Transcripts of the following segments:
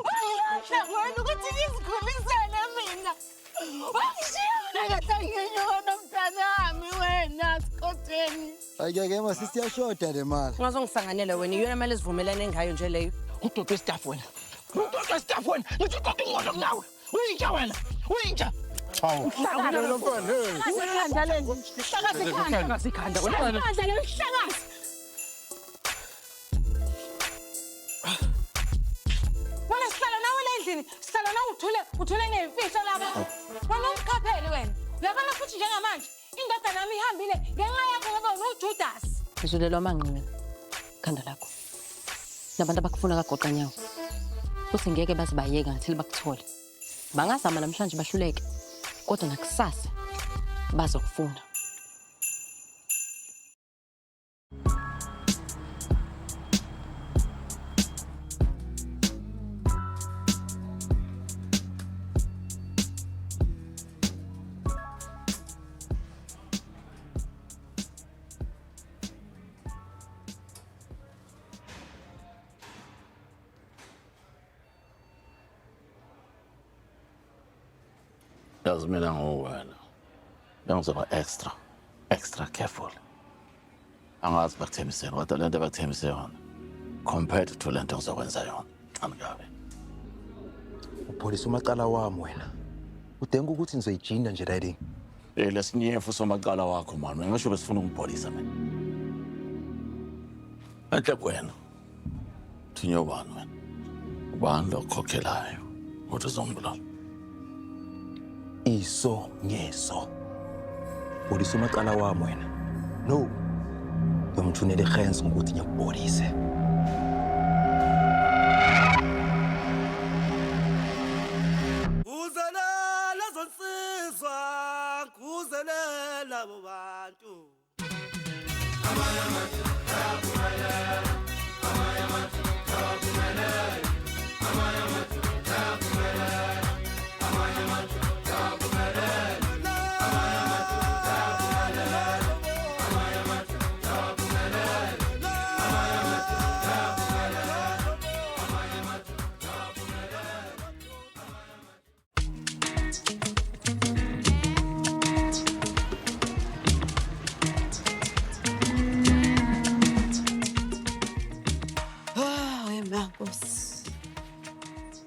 Wangilahla wena ukuthi ngizikhulisele mina. Wangishiya ngingathangiyona mntanami wena Sikhotheni. Ayike mama siyashoda le mali. Ungazongisanganela wena iyona mali esivumelane ngayo nje leyo. Udoda westaff wena. Udoda westaff wena. Ngithi udoda ingqondo kunawe. Uyintsha wena. Uyintsha. Hawu. Hlakala lo mfana. Uyikhanda leni. Hlakaza ikhanda wena. Hlakaza le hlakaza. Wena sihlala nawe endlini. Sihlala nawe uthule ngemfihlo lapha. Wena ungikhaphele wena. Uyabona futhi njengamanje indoda nami ihambile ngenxa yakho ngoba uJudas. Ngizulelwa amanqinqe khanda lakho. Nabantu abakufuna kagoqa nyawo. Futhi ngeke baze bayeka until bakuthole. Bangazama namhlanje bahluleke. Kodwa nakusasa bazokufuna. Yazi mina ngowena. Bengizoba extra careful. Angazi bakuthemisela kodwa lento bakuthemise yona compared to lento ngizokwenza yona. Angabe. Upolisi umacala wami wena. Udenga ukuthi ngizoyijinda nje daddy. Lesinyefu somacala wakho manje. Ngisho besifuna ukupholisa mina. Anhle wena. Thinyo bani wena. Ubani lo khokhelayo. Uthi zombulala. Iso ngeso. Polisi umacala wami wena. No. Yomthunele ihensi ngokuthi ngiyakubonise. Uzelela zonsizwa, kuzelela bobantu.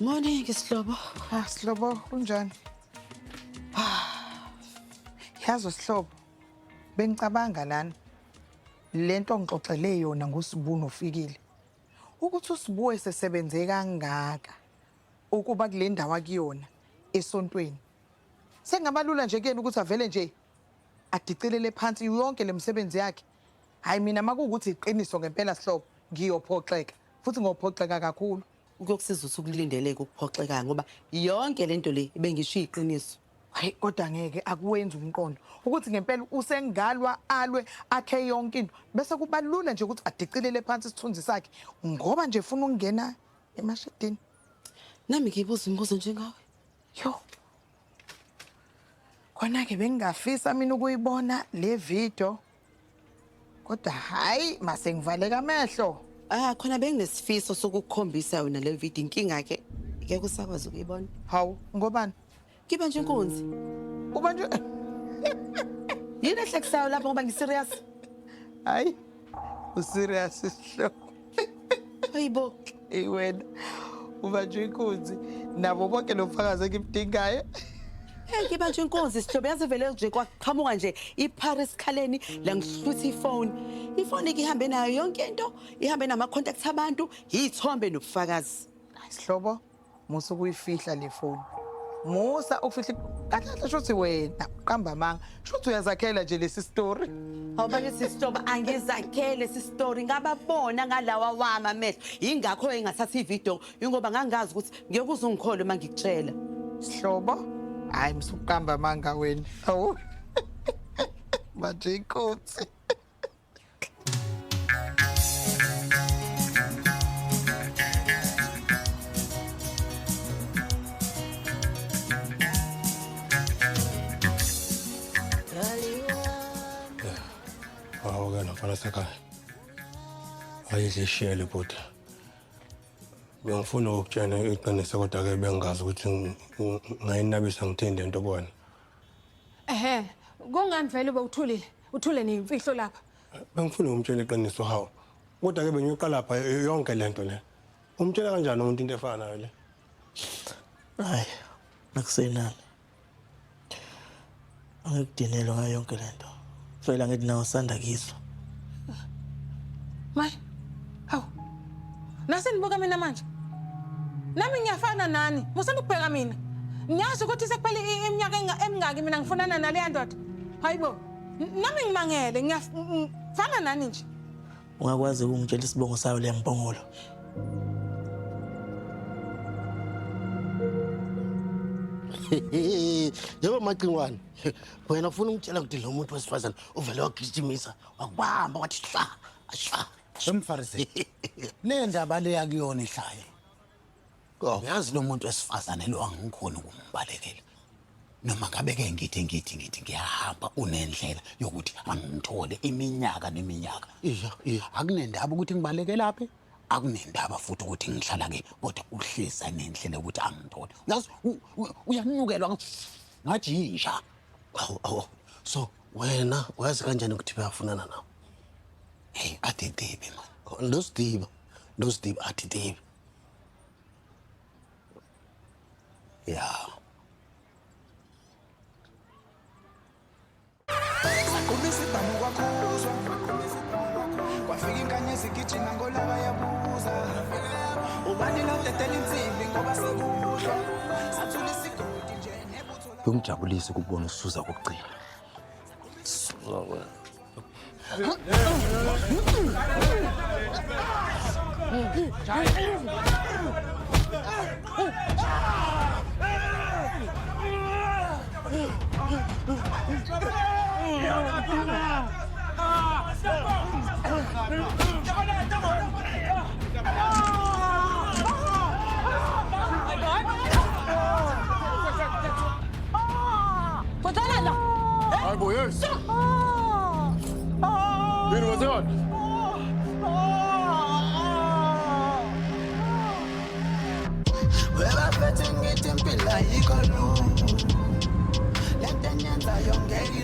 Morning Sihlobo. Sihlobo kunjani? Yazo Sihlobo. Bengicabanga lana. Lento ngixoxele yona ngoSibuno ofikile. Ukuthi uSibuwe esesebenze kangaka ukuba kule ndawo akuyona esontweni. Sengabalula nje kuyena ukuthi avele nje adicelele phansi yonke lemisebenzi yakhe. Hayi mina makuukuthi iqiniso ngempela Sihlobo ngiyophoxeka futhi ngophoxeka kakhulu. Ukuyokusiza ukulindeleka ukuphoxeka ngoba yonke lento le bengisho iqiniso. Hayi kodwa ngeke akuwenza umqondo ukuthi ngempela usengalwa alwe akhe yonke into bese kubalula nje ukuthi adicilele phansi isithunzi sakhe ngoba nje ufuna ukungena emashadini. Nami ngibuza imibuzo njengawe. Yo. Khona ke bengingafisa mina ukuyibona le video. Kodwa hayi mase ngivaleka amehlo. Khona benginesifiso sokukukhombisa yona le video inkinga ke ngeke usakwazi ukuyibona. Hawu ngobani? Kiba nje inkunzi. Uba nje yini ehlekisayo lapho ngoba ngiserious? Hayi. Userious Sihlobo. Hayibo. Wena. Uba nje inkunzi nabo bonke lomfakazi engimdingayo. Ngiba nje inkunzi Sihlobo yazi vele nje kwaqhamuka nje iParis khaleni la ngihlutha ifone. Ifone ke ihambe nayo yonke into, ihambe nama contacts abantu, izithombe nobufakazi. Sihlobo, musa kuyifihla le phone. Musa ukufihla kahle shothi wena uqamba amanga. Shothi uyazakhela nje lesi story. Awuba lesi Sihlobo angizakhele lesi story ngababona ngalawa wami amehlo. Ingakho engathatha ivideo ingoba ngangazi ukuthi ngiyekuza ungikhole mangikutshela. Sihlobo, hayi msuqamba amanga wena. Awu. Manje inkosi. Awukena mfana sekhaya. Ayizishiyele bhuti. Bengifuna ukutshela iqiniso kodwa ke bengazi ukuthi ngayinabisa ngithini lento kubona. Ehe, kungani vele uthulile? Uthule nemfihlo lapha. Bengifuna umtshela iqiniso hawo. Kodwa ke bengiyoqala lapha yonke lento le. Umtshela kanjani umuntu into efana nayo le? Hayi, nakusenani. Angikudinelwa ngayo yonke lento. Vela ngithi nawe sanda kizwa. Manje. Hawu. Nase nibuka mina manje. Nami ngiyafana nani? Musanda ukubheka mina. Ngiyazi ukuthi sekuphela iminyaka emingaki mina ngifunana nale ndoda. Hayibo. Nami ngimangele ngiyafana nani nje. Ungakwazi ukungitshela isibongo sayo le mbongolo. Yebo maqingwane. Wena ufuna ukutshela ukuthi lo muntu wesifazane uvele wagijimisa wakubamba wathi hla ashla. Umfarisi. Le ndaba le yakuyona ihlaye. Uyazi lo muntu wesifazane lo angikhona ukumbalekela. Noma ngabe ke ngithi ngiyahamba unendlela yokuthi angithole iminyaka neminyaka. Akunendaba ukuthi ngibaleke laphi. Akunendaba futhi ukuthi ngihlala ke kodwa uhlisa nendlela ukuthi angithole. Yazi uyanukelwa ngathi inja. So wena wazi kanjani ukuthi bayafunana nawe? Hey, athi Dibi man. Ndosidiba athi Dibi. Yeah. Wafika inkanyezi igijima ngolaka yabuza ubani lawudedela insimbi ngoba sekuhlwa sathula isigodi nje nebutho la Kungijabulisa ukubona usuza kokugcina. Suza wena. Hayi boyes. Yini wazona? weba phethe ngithi impilo ayikho lento enyenza yongeke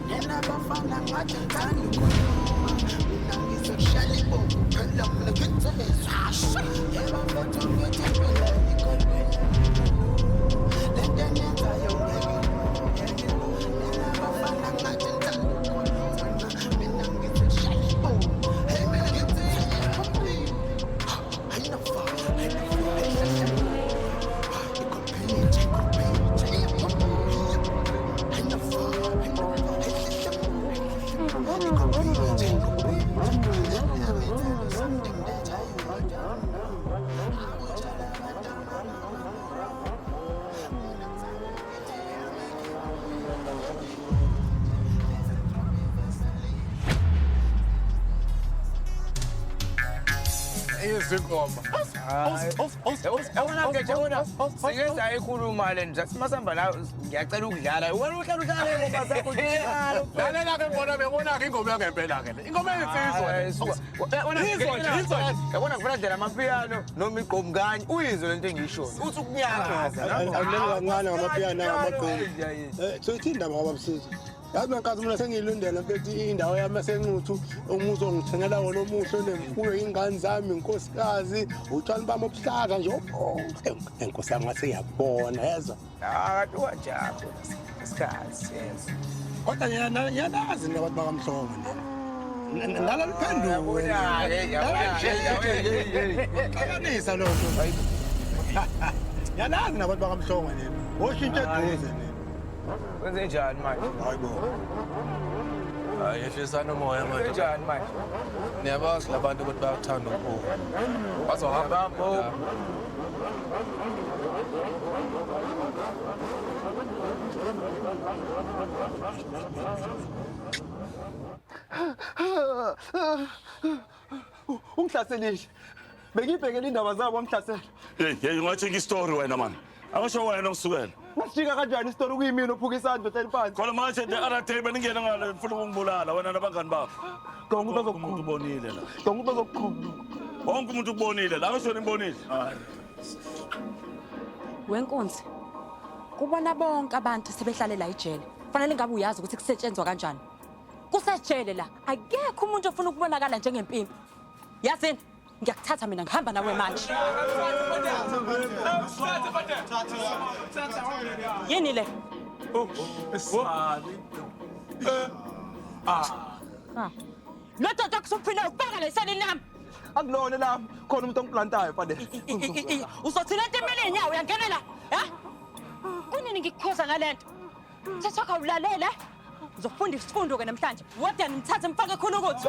nena bafana ngathi ngithanda ukukhuluma mina ngizokushaya ibombu phela mina ngithelezasha weba phethe ngithi impilo ayikho lento enyenza yongeke nena bafana ngathi ngithanda ukukhuluma mina ngizokushaya ibombu hey mina ngithelezasha Izingoma. Singenza ikhuluma le nje simasamba la ngiyacela ukudlala wena uhlala udlala ingoma zakho njalo Lalela ke ngibona bengona ke ingoma yangempela ke le. Ingoma eyisizwe. yabona kufuna ndlela amapiano noma igqomu kanye uyizwe lento engishoyo uthi ukunyakaza Akuleni kancane ngamapiyano namagqomu. So ithini indaba ngababisiza? Yazi mankazi mina sengilundela mfethu indawo yami senquthu umuzi ongithengela wona omuhle nemfuyo ingane zami inkosikazi utshani bami obuhlaza nje obonke enkosi yami ngase ngiyabona yezwa kanti wajabo isikhathi yes kodwa ngiyanazi nabantu bakamhlongo ndala liphenduko yabona lo nto ngiyanazi nabantu bakamhlongo nina oshintshe eduze nina wenze njani manje hayibo Yehlisana umoya manje. Kanjani manje? Niyabazi labantu ukuthi bayakuthanda ukubuka. Bazohamba Ungihlaselile. Bengibhekele indaba zabo amhlasela. Hey, ngathi ngistory wena man. Akusho wena usukela. Wasijika kanjani isitori kuyimini ophuka isandla seliphansi. Khona manje the other day beningena ngale mfuna ukungibulala wena nabangani bakho. Konke umuntu uzokubonile la. Konke umuntu uzokukhuluma. Wonke umuntu ukubonile, la ngisho nimbonile. Wenkonzi. Kubona bonke abantu sebehlale la ejele. Fanele ngabe uyazi ukuthi kusetshenzwa kanjani. Kusejele la. Akekho umuntu ofuna ukubonakala njengempimpi. Yazini, ngiyakuthatha mina ngihamba nawe manje. Yini le? Lododa kusuphila ukubanga lesani nami. Akulona lapha khona umuntu ongiplantayo fade. Uzothi lento emele inyawo uyangenela, ha? Kunini ngikukhoza ngalento? Sesakha ulalela. Uzofunda isifundo ke namhlanje. Wodwa ngithathe mfake khona ukuthi.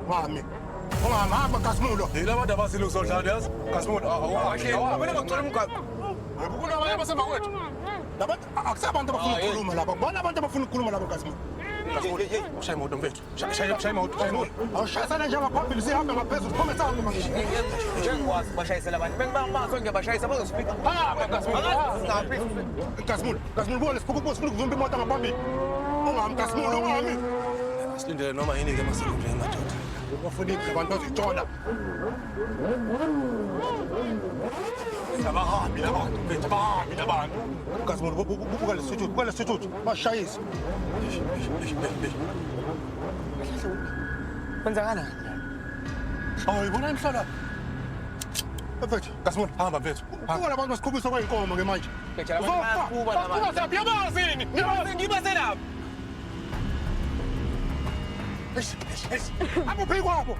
Wami. Ungahamba Kasmulo. Yila abantu abasile uzodlala yazi. Kasmulo, awuhle. Ngicela umgaqo. Kunabanye abasema kwethu. Labantu akusabantu abafuna ukukhuluma lapha. Bona abantu abafuna ukukhuluma lapha Kasmulo. Ushaya imoto mfethu. Shaya imoto. Awushayisana njengaphambili sihambe ngaphezulu phome sangu manje. Njengokwazi bashayisela abantu. Bengibangibanga ngiyabashayisa bazosifika. Kasmulo bona sifuna ukuvumba imoto ngaphambili. Ungami Kasmulo ungami. Silindele noma yini ke masilindele madoda. Bafuna abantu bazithola. Abahambi labantu mfethu, abahambi labantu. Kasmulo buka lesithuthu bashayisa. Kwenzakalani? Awuyibona imhlala. Mfethu, Kasmulo hamba mfethu. Kuba labantu basikhubisa kwayinkomo ke manje. Kuba saphi yabazini? Ngibase lapha. Abo phi kwabo.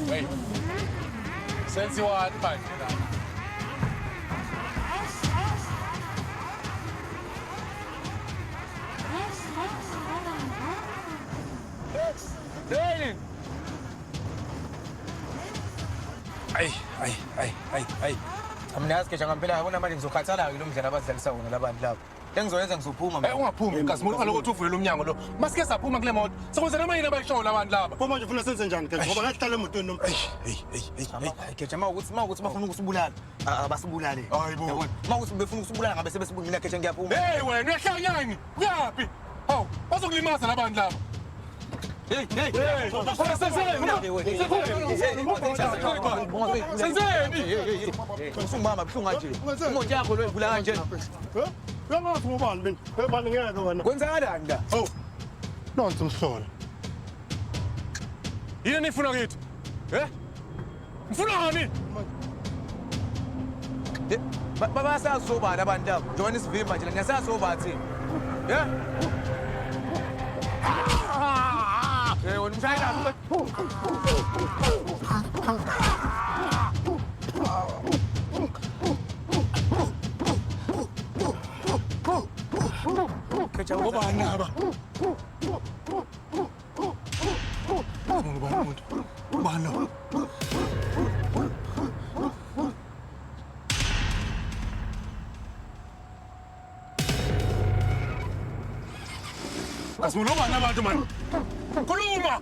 Hey. Senziwani manje la? Hey. Ay. Amnazi ke ngempela yabona manje ngizokhathala ke lo mdlalo abadlalisa wona labantu labo. Engizoyenza ngizophuma. Ungaphumi Kasmulo kaloku uthi uvule umnyango lo. Masike saphuma kule moto. Sekwenza nama yini abayishoyo labantu laba. Pho manje ufuna senze njani ke? Ngoba ngahlala emotweni nomfethu. Ke mawukuthi bafuna ukusibulala. Abasibulale. Hayibo. Mawukuthi befuna ukusibulala ngabe sebesibulala ke ngiyaphuma. Hey wena uyahlanyani. Uyaphi? Haw, bazokulimaza labantu laba. Usungibamba buhlungu kanje. Imoto yakho lo ivula kanje. Uyangazi ngobani mina? Ebani ngeke wena. Kwenzakalani la? Oh. Nonke umhlola. Yini nifuna kithi? Mfunani? Basazi sobani abantu labo. Njengoba isivimba nje ngiyasazi sobathi. Wena umshayela. Kecha ngobani aba? Ubani lo? Kasmulo ubani abantu manje? Khuluma.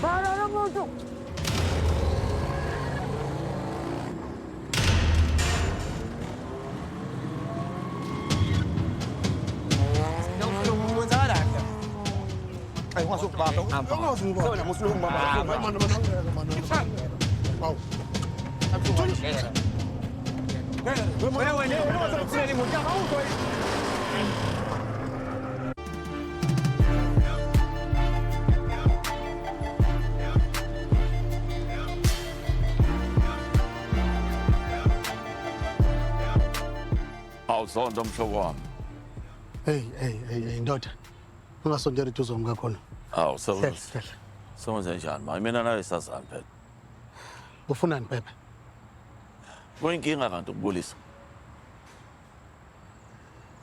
Para lo mucho. Ay, masuk baba. Sona musulung baba. Mau. Awusonto mhlobo wami. Hey ndoda. Ungasondela eduze ngakakhona. Awu sowenze njani manje mina nawe sasani phela. Ufunani Pepe? Kuyinkinga kanti ukubulisa.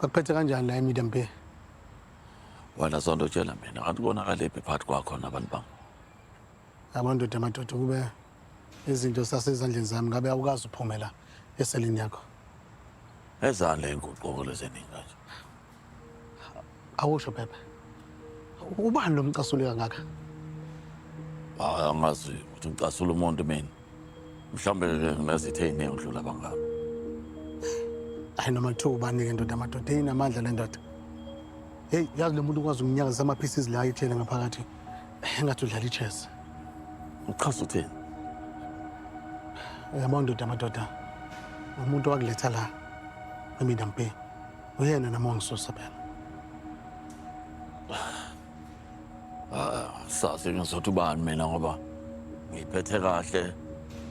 Bakuphethe kanjani la eMedium Bay? Wena sonto tshela mina kanti konakaliphi phakathi kwakho nabantu bam. Abantu madoda kube izinto sasezandleni zami ngabe awukazi uphumela eselini yakho. Ezani le nguquko lezeningi kanje? Awusho Pepe. Ubani lo mcasuli kangaka? Angazi ukuthi ngicasula umuntu mina. Mhlambe nginezithe iningi udlula bangami. Hayi noma kuthiwa ubani-ke ndoda madoda inamandla le ndoda. Hey, yazi lo muntu ukwazi ukunyakaza ama-pieces la ayitshele ngaphakathi. Engathi udlala i-chess. Uchaza uthini? Uyabona ndoda madoda. Umuntu wakuletha la eMedium Bay. Uyena noma ongisusa phela. Sazi ngizothi ubani mina ngoba ngiphethe kahle.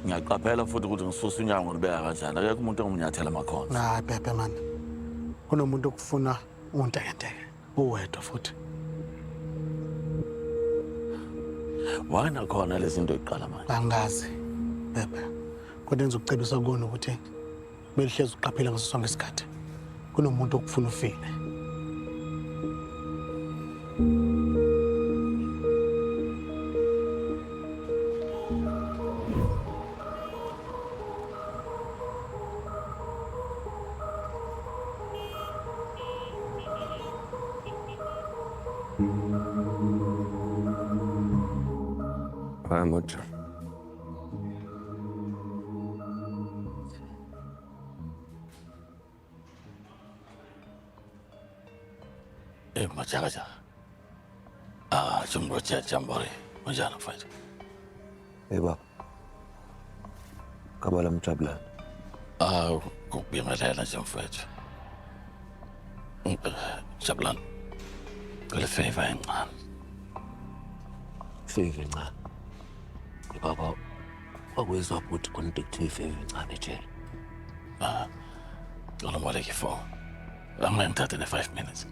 Ngiyaqaphela futhi ukuthi ngisusa unyango ngibeka kanjani. Akekho umuntu ongumnyathela amakhona. Hayi Pepe man. Kunomuntu okufuna untekenteke. Uwedwa futhi. Wena khona lezi zinto eqala manje. Angazi. Pepe. Kodwa ngizokucebisa kona ukuthi belihlezi uqaphela ngaso sonke isikhathi. Kunomuntu okufuna ufile. Hi, Mojo. Majaga. Jumbo Jambore. Majana fight. Hey, Bab. Kabala mchabla. Kubi malala jamfet. Chablan. Kule favor engqan. Favor engqan. Baba, wakwezwa ukuthi konke kuthiwa ifavor engqan ejele. Ngicela uboleke ifoni. Angangithatha ne 5 minutes.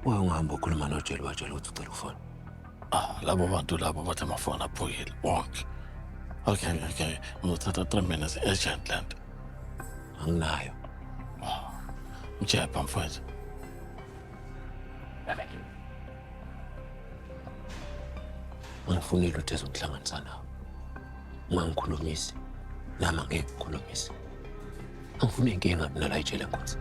Ungahamba ukhuluma nojele watshela ukuthi ucela ufoni. Labo bantu labo bathi amafoni aphukile wonke. Okay. Ngizothatha 3 minutes urgent land. Anginayo. Mjepha mfowethu. Ngifunile ukuthi ezokuhlanganisa nawe. Ungangikhulumisi. Nami angeke ngikhulumisi. Angifuni inkinga mina la ejele Nkosi.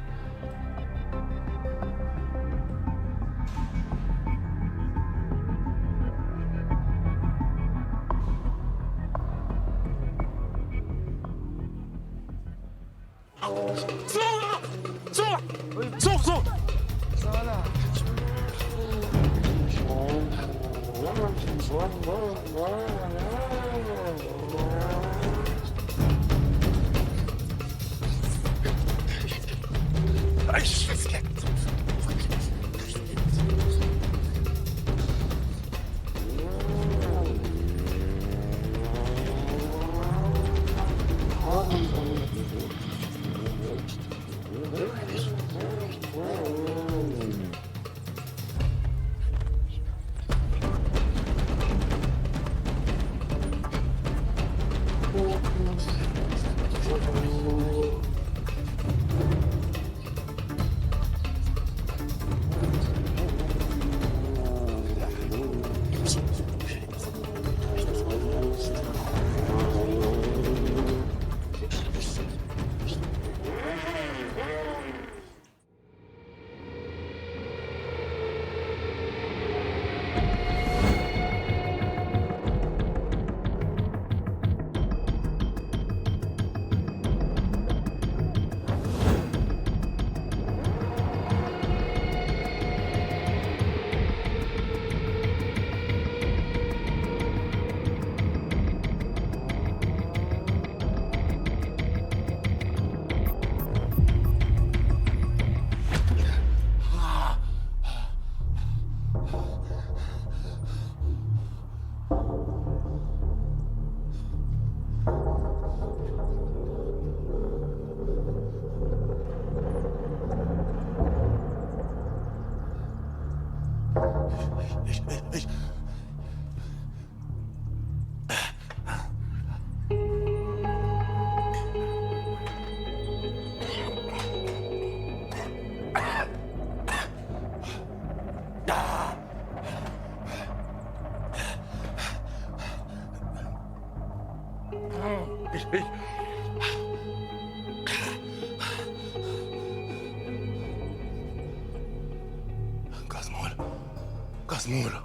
Khazimula.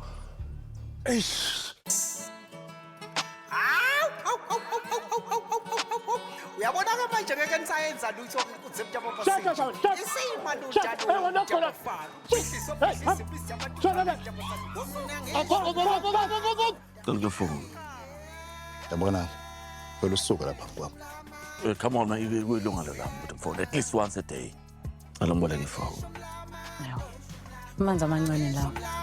Eish. Uyabona-ke manje ngeke nisayenza lutho kuze mnjalo Cela phone. Yabona phela usuka lapha kwami. Come on, man, you don't allow the phone at least once a day. I don't want any phone. Amanzi amancane lawo.